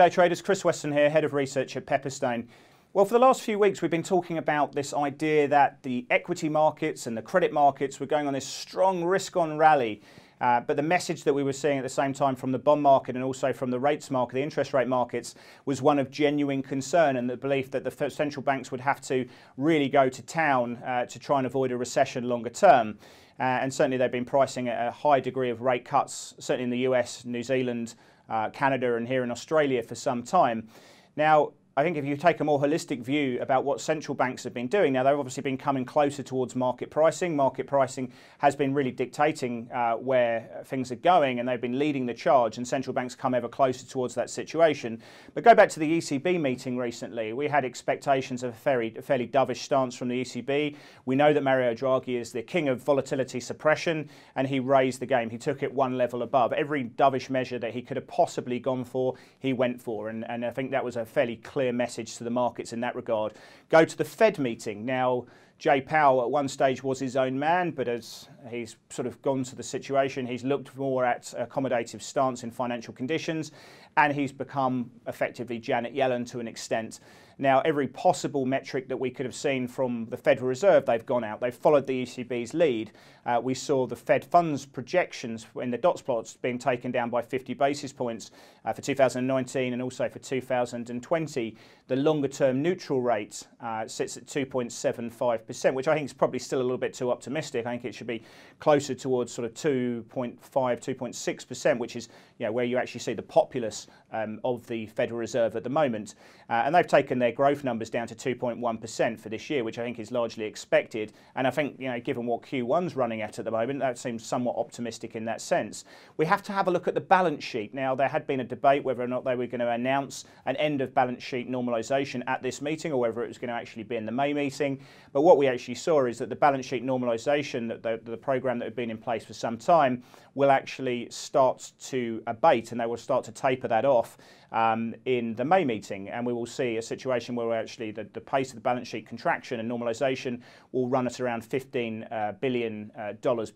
G'day traders, Chris Weston here, Head of Research at Pepperstone. Well, for the last few weeks we've been talking about this idea that the equity markets and the credit markets were going on this strong risk-on rally. But the message that we were seeing at the same time from the bond market and also from the rates market, the interest rate markets, was one of genuine concern and the belief that the central banks would have to really go to town to try and avoid a recession longer term. And certainly they've been pricing a high degree of rate cuts, certainly in the US, New Zealand, Canada and here in Australia for some time. Now, I think if you take a more holistic view about what central banks have been doing, now they've obviously been coming closer towards market pricing. Market pricing has been really dictating where things are going and they've been leading the charge and central banks come ever closer towards that situation. But go back to the ECB meeting recently. We had expectations of a fairly dovish stance from the ECB. We know that Mario Draghi is the king of volatility suppression and he raised the game. He took it one level above. Every dovish measure that he could have possibly gone for, he went for. And I think that was a fairly clear message to the markets in that regard. Go to the Fed meeting. Now, Jay Powell at one stage was his own man, but as he's sort of gone to the situation, he's looked more at accommodative stance in financial conditions, and he's become effectively Janet Yellen to an extent. Now, every possible metric that we could have seen from the Federal Reserve, they've gone out. They've followed the ECB's lead. We saw the Fed funds projections in the dots plots being taken down by 50 basis points for 2019 and also for 2020. The longer term neutral rate sits at 2.75%, which I think is probably still a little bit too optimistic. I think it should be closer towards sort of 2.5, 2.6%, which is where you actually see the populace of the Federal Reserve at the moment. And they've taken their growth numbers down to 2.1% for this year, which I think is largely expected. And I think, given what Q1's running at the moment, that seems somewhat optimistic in that sense. We have to have a look at the balance sheet. Now, there had been a debate whether or not they were going to announce an end of balance sheet normalisation at this meeting or whether it was going to actually be in the May meeting. But what we actually saw is that the balance sheet normalisation, that the programme that had been in place for some time, will actually start to abate and they will start to taper that off in the May meeting, and we will see a situation where actually the pace of the balance sheet contraction and normalisation will run at around $15 billion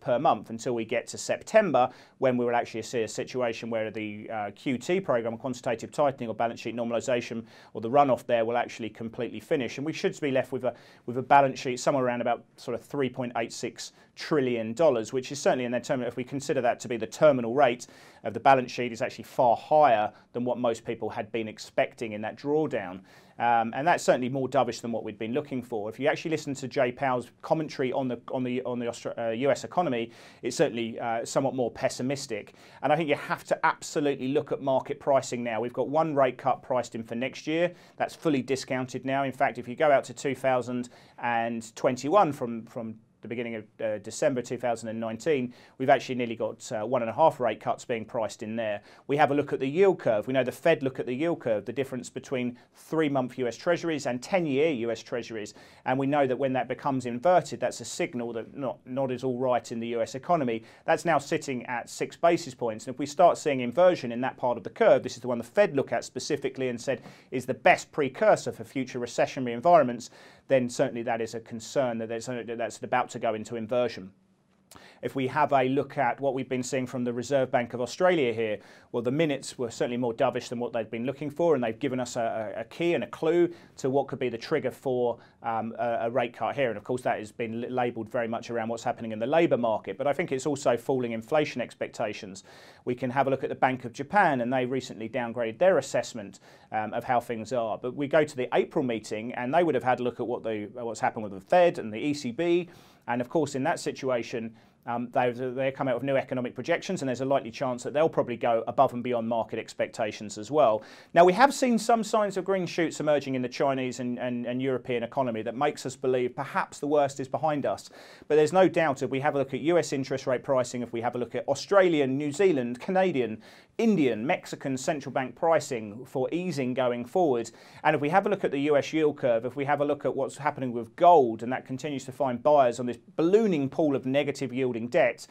per month until we get to September, when we will actually see a situation where the QT programme, quantitative tightening or balance sheet normalisation, or the runoff there will actually completely finish, and we should be left with a balance sheet somewhere around about sort of $3.86 trillion, which is certainly, in that term, if we consider that to be the terminal rate of the balance sheet, is actually far higher than what most people had been expecting in that drawdown. And that's certainly more dovish than what we'd been looking for. If you actually listen to Jay Powell's commentary on the US economy, it's certainly somewhat more pessimistic. And I think you have to absolutely look at market pricing now. We've got one rate cut priced in for next year. That's fully discounted now. In fact, if you go out to 2021 from the beginning of December 2019, we've actually nearly got 1.5 rate cuts being priced in there. We have a look at the yield curve. We know the Fed look at the yield curve, the difference between 3-month US Treasuries and 10-year US Treasuries. And we know that when that becomes inverted, that's a signal that not is all right in the US economy. That's now sitting at 6 basis points. And if we start seeing inversion in that part of the curve, this is the one the Fed look at specifically and said is the best precursor for future recessionary environments, then certainly that is a concern that that's about to go into inversion. If we have a look at what we've been seeing from the Reserve Bank of Australia here, well, the minutes were certainly more dovish than what they'd been looking for, and they've given us a key and a clue to what could be the trigger for a rate cut here. And of course, that has been labelled very much around what's happening in the labour market, but I think it's also falling inflation expectations. We can have a look at the Bank of Japan, and they recently downgraded their assessment of how things are. But we go to the April meeting, and they would have had a look at what's happened with the Fed and the ECB. And of course, in that situation, they come out with new economic projections, and there's a likely chance that they'll probably go above and beyond market expectations as well. Now, we have seen some signs of green shoots emerging in the Chinese and European economy that makes us believe perhaps the worst is behind us. But there's no doubt if we have a look at US interest rate pricing, if we have a look at Australian, New Zealand, Canadian, Indian, Mexican central bank pricing for easing going forward, and if we have a look at the US yield curve, if we have a look at what's happening with gold, and that continues to find buyers on this ballooning pool of negative yielding debt,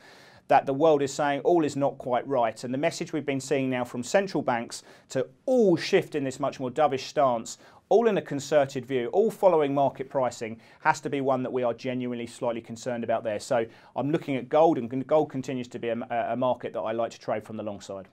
that the world is saying all is not quite right. And the message we've been seeing now from central banks to all shift in this much more dovish stance, all in a concerted view, all following market pricing, has to be one that we are genuinely slightly concerned about there. So I'm looking at gold, and gold continues to be a market that I like to trade from the long side.